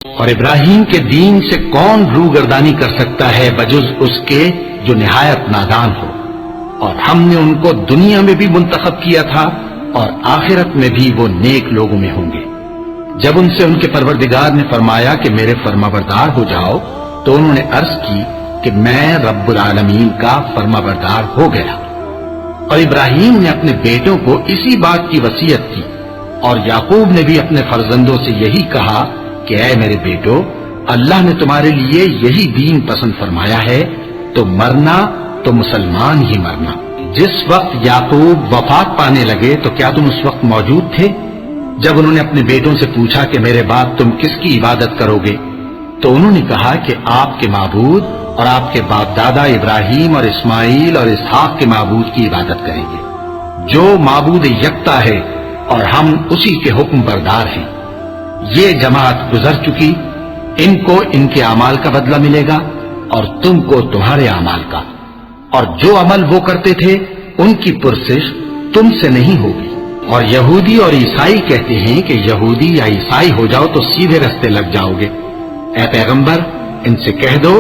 اور ابراہیم کے دین سے کون روگردانی کر سکتا ہے بجز اس کے جو نہایت نادان ہو؟ اور ہم نے ان کو دنیا میں بھی منتخب کیا تھا اور آخرت میں بھی وہ نیک لوگوں میں ہوں گے۔ جب ان سے ان کے پروردگار نے فرمایا کہ میرے فرمانبردار ہو جاؤ تو انہوں نے عرض کی کہ میں رب العالمین کا فرمانبردار ہو گیا۔ اور ابراہیم نے اپنے بیٹوں کو اسی بات کی وصیت کی، اور یعقوب نے بھی اپنے فرزندوں سے یہی کہا کہ اے میرے بیٹو، اللہ نے تمہارے لیے یہی دین پسند فرمایا ہے، تو مرنا تو مسلمان ہی مرنا۔ جس وقت یعقوب وفات پانے لگے تو کیا تم اس وقت موجود تھے جب انہوں نے اپنے بیٹوں سے پوچھا کہ میرے بعد تم کس کی عبادت کرو گے؟ تو انہوں نے کہا کہ آپ کے معبود اور آپ کے باپ دادا ابراہیم اور اسماعیل اور اسحاق کے معبود کی عبادت کریں گے، جو معبود یکتا ہے اور ہم اسی کے حکم بردار ہیں۔ یہ جماعت گزر چکی، ان کو ان کے اعمال کا بدلہ ملے گا اور تم کو تمہارے اعمال کا، اور جو عمل وہ کرتے تھے ان کی پرسش تم سے نہیں ہوگی۔ اور یہودی اور عیسائی کہتے ہیں کہ یہودی یا عیسائی ہو جاؤ تو سیدھے رستے لگ جاؤ گے۔ اے پیغمبر، ان سے کہہ دو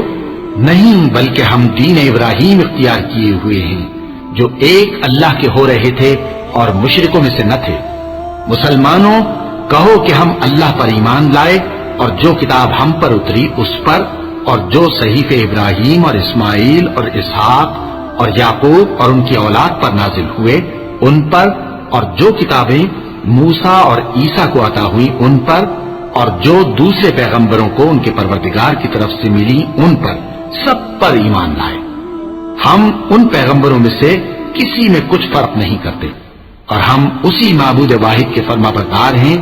نہیں، بلکہ ہم دین ابراہیم اختیار کیے ہوئے ہیں جو ایک اللہ کے ہو رہے تھے اور مشرکوں میں سے نہ تھے۔ مسلمانوں، کہو کہ ہم اللہ پر ایمان لائے اور جو کتاب ہم پر اتری اس پر، اور جو صحیفے ابراہیم اور اسماعیل اور اسحاق اور یعقوب اور ان کی اولاد پر نازل ہوئے ان پر، اور جو کتابیں موسیٰ اور عیسیٰ کو عطا ہوئی ان پر، اور جو دوسرے پیغمبروں کو ان کے پروردگار کی طرف سے ملی ان پر، سب پر ایمان لائے۔ ہم ان پیغمبروں میں سے کسی میں کچھ فرق نہیں کرتے، اور ہم اسی معبود واحد کے فرمانبردار ہیں۔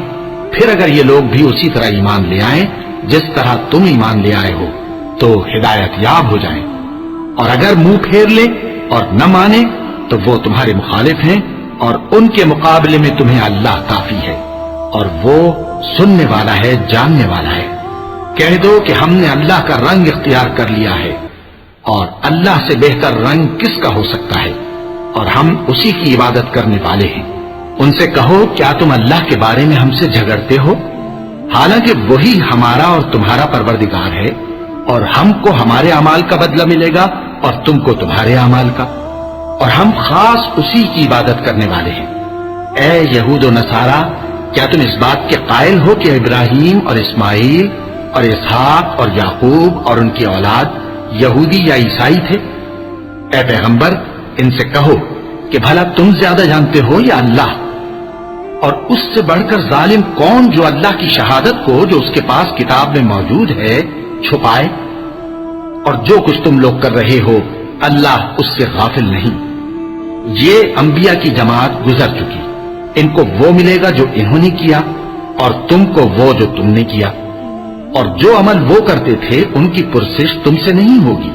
پھر اگر یہ لوگ بھی اسی طرح ایمان لے آئیں جس طرح تم ایمان لے آئے ہو تو ہدایت یاب ہو جائیں، اور اگر منہ پھیر لیں اور نہ مانے تو وہ تمہارے مخالف ہیں، اور ان کے مقابلے میں تمہیں اللہ کافی ہے، اور وہ سننے والا ہے، جاننے والا ہے۔ کہہ دو کہ ہم نے اللہ کا رنگ اختیار کر لیا ہے، اور اللہ سے بہتر رنگ کس کا ہو سکتا ہے، اور ہم اسی کی عبادت کرنے والے ہیں۔ ان سے کہو کیا تم اللہ کے بارے میں ہم سے جھگڑتے ہو، حالانکہ وہی ہمارا اور تمہارا پروردگار ہے، اور ہم کو ہمارے اعمال کا بدلہ ملے گا اور تم کو تمہارے اعمال کا، اور ہم خاص اسی کی عبادت کرنے والے ہیں۔ اے یہود و نصارا، کیا تم اس بات کے قائل ہو کہ ابراہیم اور اسماعیل اور اسحاق اور یعقوب اور ان کی اولاد یہودی یا عیسائی تھے؟ اے پیغمبر، ان سے کہو کہ بھلا تم زیادہ جانتے ہو یا اللہ؟ اور اس سے بڑھ کر ظالم کون جو اللہ کی شہادت کو جو اس کے پاس کتاب میں موجود ہے چھپائے؟ اور جو کچھ تم لوگ کر رہے ہو اللہ اس سے غافل نہیں۔ یہ انبیاء کی جماعت گزر چکی، ان کو وہ ملے گا جو انہوں نے کیا، اور تم کو وہ جو تم نے کیا، اور جو عمل وہ کرتے تھے ان کی پرسش تم سے نہیں ہوگی۔